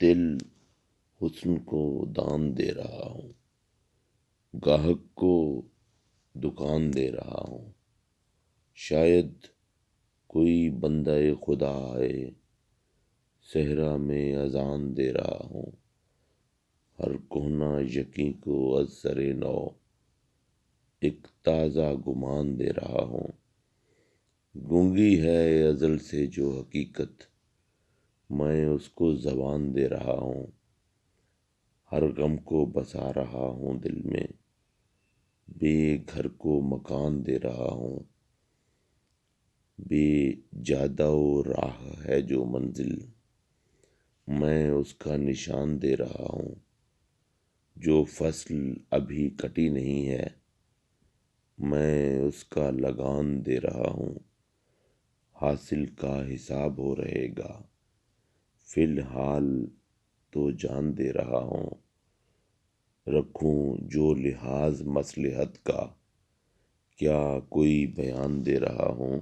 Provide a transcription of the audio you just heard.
دل حسن کو دان دے رہا ہوں، گاہک کو دکان دے رہا ہوں، شاید کوئی بندہ خدا ہے، صحرا میں اذان دے رہا ہوں، ہر کونا یقیں کو از سر نو ایک تازہ گمان دے رہا ہوں، گونگی ہے ازل سے جو حقیقت، میں اس کو زبان دے رہا ہوں، ہر غم کو بسا رہا ہوں دل میں، بے گھر کو مکان دے رہا ہوں، بے جادہ و راہ ہے جو منزل، میں اس کا نشان دے رہا ہوں، جو فصل ابھی کٹی نہیں ہے، میں اس کا لگان دے رہا ہوں، حاصل کا حساب ہو رہے گا، فی الحال تو جان دے رہا ہوں، رکھوں جو لحاظ مصلحت کا، کیا کوئی بیان دے رہا ہوں۔